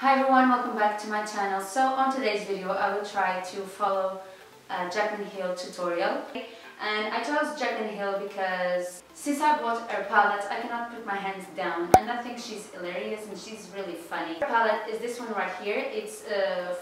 Hi everyone, welcome back to my channel. So on today's video I will try to follow JACLYN Hill tutorial. And I chose JACLYN Hill because since I bought her palette I cannot put my hands down, and I think she's hilarious and she's really funny. Her palette is this one right here. It's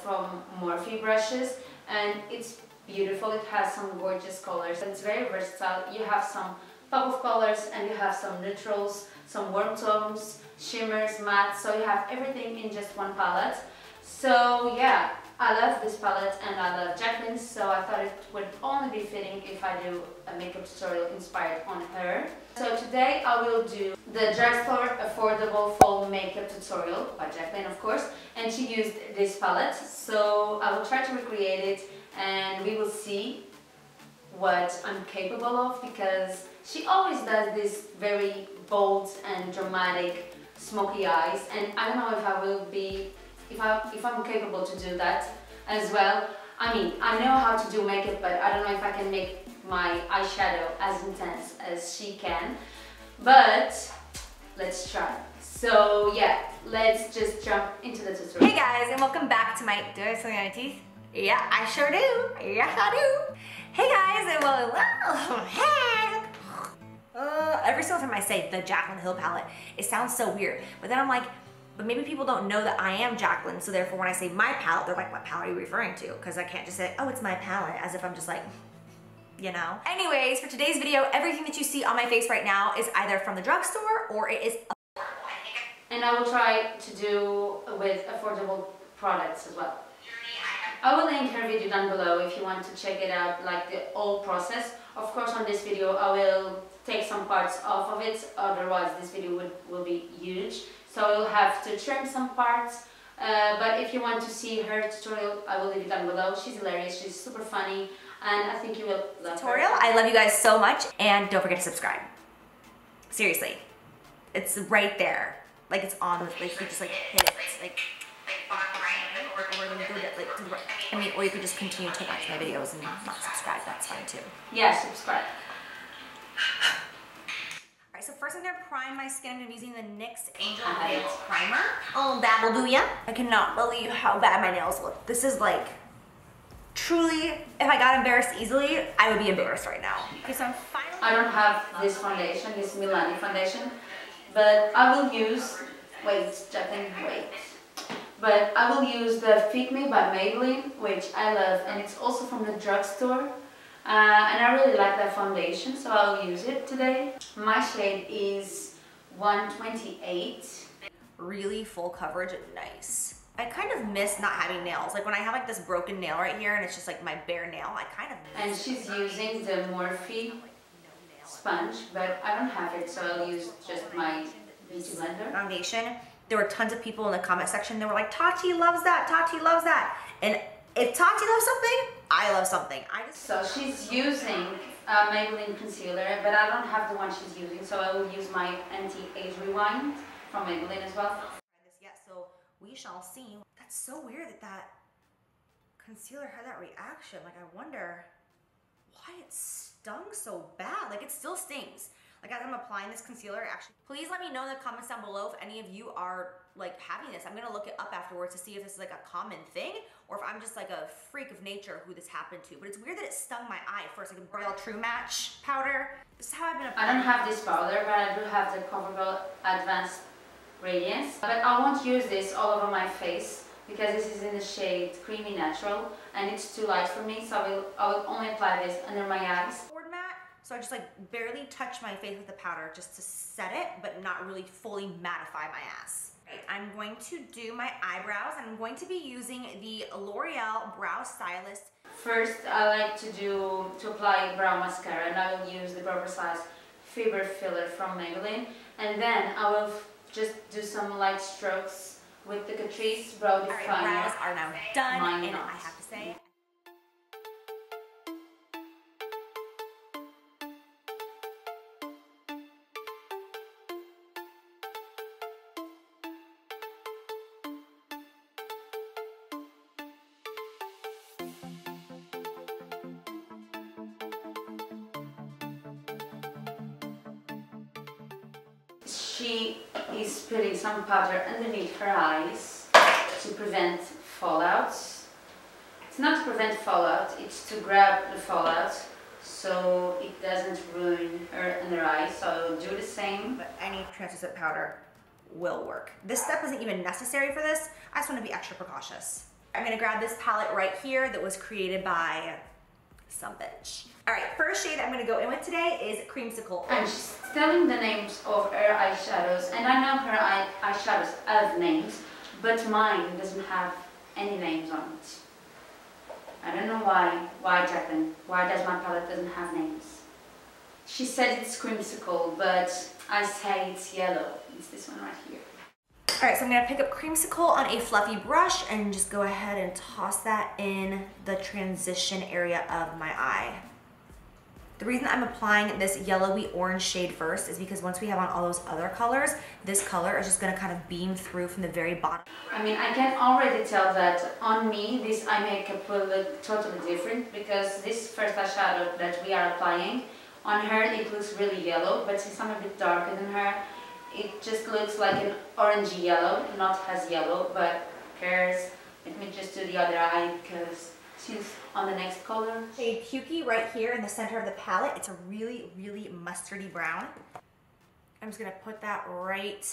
from Morphe brushes and it's beautiful. It has some gorgeous colors. It's very versatile. You have some pop of colors and you have some neutrals, some warm tones, shimmers, mattes, so you have everything in just one palette. So yeah, I love this palette and I love JACLYN, so I thought it would only be fitting if I do a makeup tutorial inspired on her. So today I will do the drugstore affordable fall makeup tutorial by JACLYN, of course, and she used this palette, so I will try to recreate it and we will see what I'm capable of, because she always does this very bold and dramatic smoky eyes, and I don't know if I will be, if I'm capable to do that as well. I mean, I know how to do makeup, but I don't know if I can make my eyeshadow as intense as she can, but let's try. So yeah, let's just jump into the tutorial. Hey guys, and welcome back to my, do I have something on my teeth? Yeah, I sure do. Yes, I do. Hey guys, and well, hey. Every single time I say the JACLYN Hill palette, it sounds so weird. But then I'm like, but maybe people don't know that I am JACLYN, so therefore when I say my palette, they're like, what palette are you referring to? Because I can't just say, oh, it's my palette, as if I'm just like, you know. Anyways, for today's video, everything that you see on my face right now is either from the drugstore or it is affordable. And I will try to do with affordable products as well. I will link her video down below if you want to check it out, like the whole process. Of course, on this video I will take some parts off of it, otherwise this video will be huge. So I will have to trim some parts, but if you want to see her tutorial, I will leave it down below. She's hilarious, she's super funny, and I think you will love tutorial. her. I love you guys so much, and don't forget to subscribe. Seriously, it's right there. Like it's on, like you just like hit it, like. Or you could just continue to watch my videos and not subscribe, that's fine too. Yeah, subscribe. Alright, so first I'm going to prime my skin. I'm using the NYX Angel Nails Primer. Oh, that'll do ya. I cannot believe how bad my nails look. This is like, truly, if I got embarrassed easily, I would be embarrassed right now. Okay, so I'm finally... I don't have this foundation, this Milani foundation, but I will use, wait, JACLYN, wait. But I will use the Fit Me by Maybelline, which I love, and it's also from the drugstore. And I really like that foundation, so I'll use it today. My shade is 128. Really full coverage and nice. I kind of miss not having nails. Like when I have like this broken nail right here and it's just like my bare nail, I kind of miss. And she's using the Morphe sponge, but I don't have it, so I'll use just my beauty blender. Foundation. There were tons of people in the comment section that were like, Tati loves that, Tati loves that. And if Tati loves something, I love something. So she's using Maybelline concealer, but I don't have the one she's using, so I will use my Anti-Age Rewind from Maybelline as well. Yet, so we shall see. That's so weird that that concealer had that reaction. Like I wonder why it stung so bad. Like it still stings. Like as I'm applying this concealer, actually, please let me know in the comments down below if any of you are like having this. I'm gonna look it up afterwards to see if this is like a common thing or if I'm just like a freak of nature who this happened to. But it's weird that it stung my eye first, like a Royal True Match powder. This is how I've been applying. I don't have this powder, but I do have the CoverGirl Advanced Radiance. But I won't use this all over my face because this is in the shade Creamy Natural and it's too light for me, so I will only apply this under my eyes. So I just like barely touch my face with the powder just to set it, but not really fully mattify my ass. Right, I'm going to do my eyebrows. I'm going to be using the L'Oreal Brow Stylist. First, I like to apply brow mascara, and I will use the Brow Precise Fiber Filler from Maybelline. And then I will just do some light strokes with the Catrice Brow Definer. All right, brows are now done, and I have to say, she is putting some powder underneath her eyes. to prevent fallouts. It's not to prevent fallout, it's to grab the fallout so it doesn't ruin her under eye. So I'll do the same. But any translucent powder will work. This step isn't even necessary for this. I just want to be extra precautious. I'm gonna grab this palette right here that was created by some bitch. All right, first shade I'm gonna go in with today is Creamsicle. And she's telling the names of her eyeshadows, and I know her eyeshadows have names, but mine doesn't have any names on it. I don't know why. Why, JACLYN? Why does my palette doesn't have names? She said it's Creamsicle, but I say it's yellow. It's this one right here. All right, so I'm gonna pick up Creamsicle on a fluffy brush and just go ahead and toss that in the transition area of my eye. The reason I'm applying this yellowy orange shade first is because once we have on all those other colors, this color is just gonna kind of beam through from the very bottom. I mean, I can already tell that on me, this eye makeup will look totally different, because this first eyeshadow that we are applying, on her it looks really yellow, but since I'm a bit darker than her, it just looks like an orangey yellow, not as yellow, but who cares? Let me just do the other eye, because she's on the next color. Shade Pukey right here in the center of the palette. It's a really, really mustardy brown. I'm just gonna put that right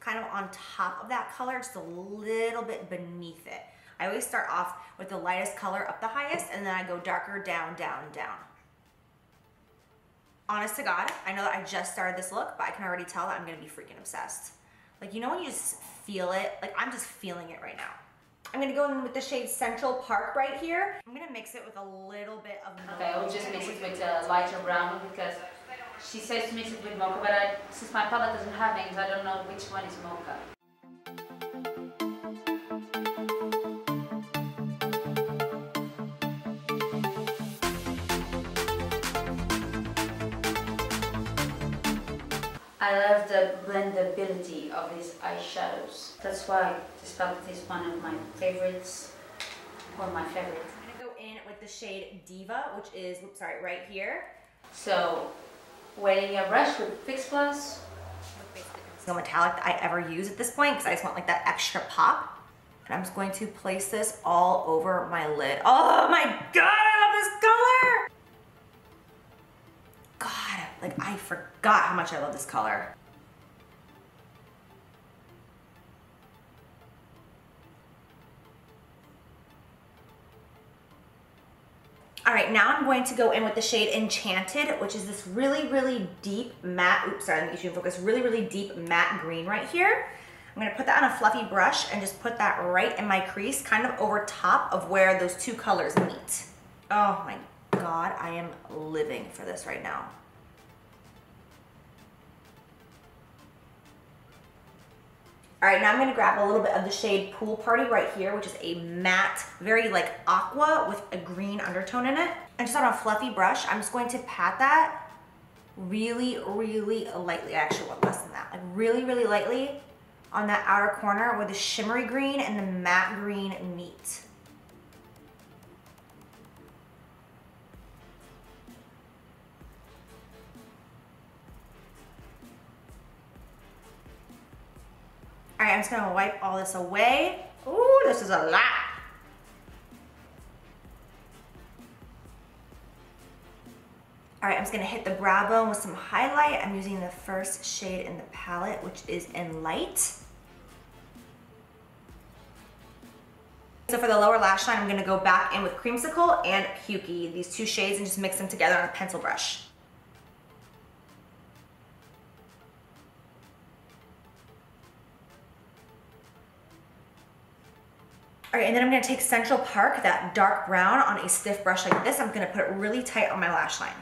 kind of on top of that color, just a little bit beneath it. I always start off with the lightest color up the highest, and then I go darker down, down, down. Honest to God, I know that I just started this look, but I can already tell that I'm gonna be freaking obsessed. Like, you know when you just feel it? Like, I'm just feeling it right now. I'm gonna go in with the shade Central Park right here. I'm gonna mix it with a little bit of Okay, I'll just mix it with a lighter brown, because she says to mix it with mocha, but since my palette doesn't have names, I don't know which one is mocha. I love the blendability of these eyeshadows. That's why this palette is one of my favorites, or my favorite. I'm gonna go in with the shade Diva, which is, oops, sorry, right here. So, wetting your brush with Fix Plus. No metallic that I ever use at this point, because I just want like that extra pop. And I'm just going to place this all over my lid. Oh my God, I love this color! God, like I forgot how much I love this color. All right, now I'm going to go in with the shade Enchanted, which is this really, really deep matte, oops, sorry, let me get you in focus, really, really deep matte green right here. I'm gonna put that on a fluffy brush and just put that right in my crease, kind of over top of where those two colors meet. Oh my God, I am living for this right now. All right, now I'm gonna grab a little bit of the shade Pool Party right here, which is a matte, very like aqua with a green undertone in it. And just on a fluffy brush, I'm just going to pat that really, really lightly. I actually want less than that. Like really, really lightly on that outer corner where the shimmery green and the matte green meet. All right, I'm just gonna wipe all this away. Ooh, this is a lot. All right, I'm just gonna hit the brow bone with some highlight. I'm using the first shade in the palette, which is in Light. So for the lower lash line, I'm gonna go back in with Creamsicle and Pukey, these two shades, and just mix them together on a pencil brush. All right, and then I'm gonna take Central Park, that dark brown, on a stiff brush like this. I'm gonna put it really tight on my lash line.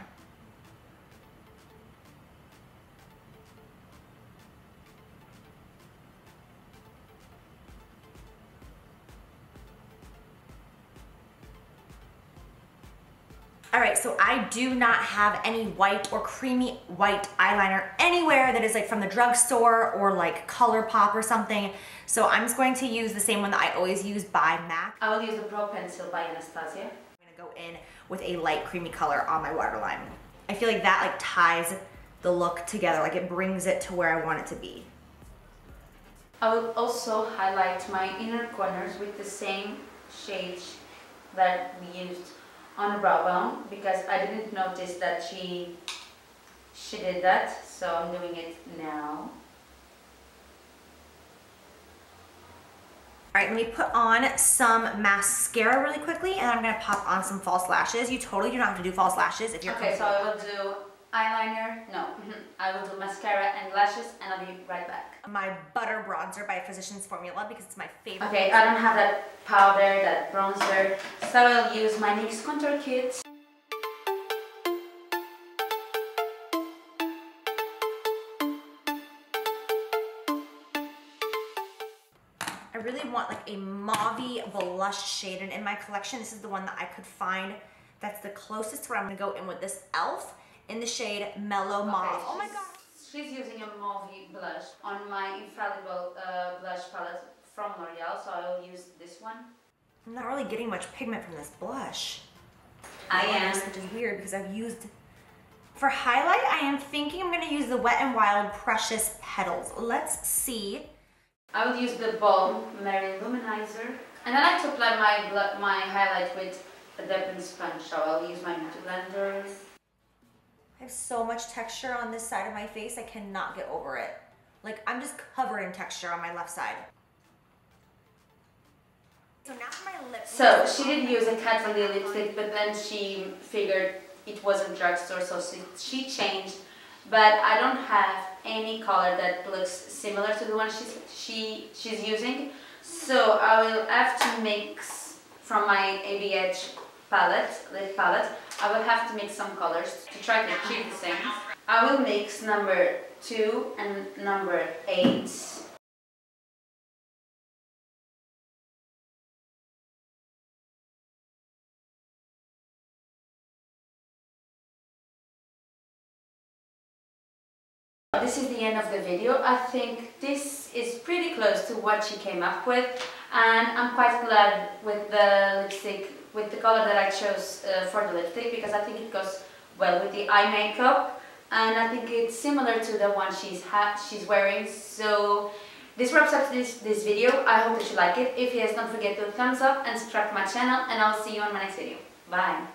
All right, so I do not have any white or creamy white eyeliner anywhere that is like from the drugstore or like ColourPop or something. So I'm just going to use the same one that I always use by MAC. I will use the Pro Pencil by Anastasia. I'm gonna go in with a light creamy color on my waterline. I feel like that like ties the look together, like it brings it to where I want it to be. I will also highlight my inner corners with the same shade that we used on the brow bone, because I didn't notice that she did that, so I'm doing it now. All right, let me put on some mascara really quickly, and I'm gonna pop on some false lashes. You totally do not have to do false lashes if you're okay. So I will do eyeliner. No, I will do mascara and lashes, and I'll be right back. My butter bronzer by Physicians Formula because it's my favorite. Okay, I don't have that powder, that bronzer, so I'll use my NYX contour kit. I really want like a mauve-y blush shade, and in my collection this is the one that I could find that's the closest to where I'm gonna go in with this e.l.f. in the shade Mellow Mauve. Oh my god. She's using a mauve blush on my Infallible blush palette from L'Oreal, so I will use this one. I'm not really getting much pigment from this blush. I am. Which is weird because I've used, for highlight, I am thinking I'm gonna use the Wet n Wild Precious Petals. Let's see. I will use the Balm Mary Luminizer, and I like to apply my highlight with a dampened sponge, so I'll use my beauty blender. I have so much texture on this side of my face, I cannot get over it. Like, I'm just covered in texture on my left side. So now for my lips. So she did use a Kat Von D lipstick, but then she figured it wasn't drugstore, so she changed. But I don't have any color that looks similar to the one she's using, so I will have to mix from my ABH lip palette. I will have to mix some colors to try to achieve the same. I will mix number 2 and number 8. This is the end of the video. I think this is pretty close to what she came up with, and I'm quite glad with the lipstick, with the color that I chose for the lipstick, because I think it goes well with the eye makeup, and I think it's similar to the one she's wearing. So this wraps up this video. I hope that you like it. If yes, don't forget to thumbs up and subscribe to my channel, and I'll see you on my next video. Bye!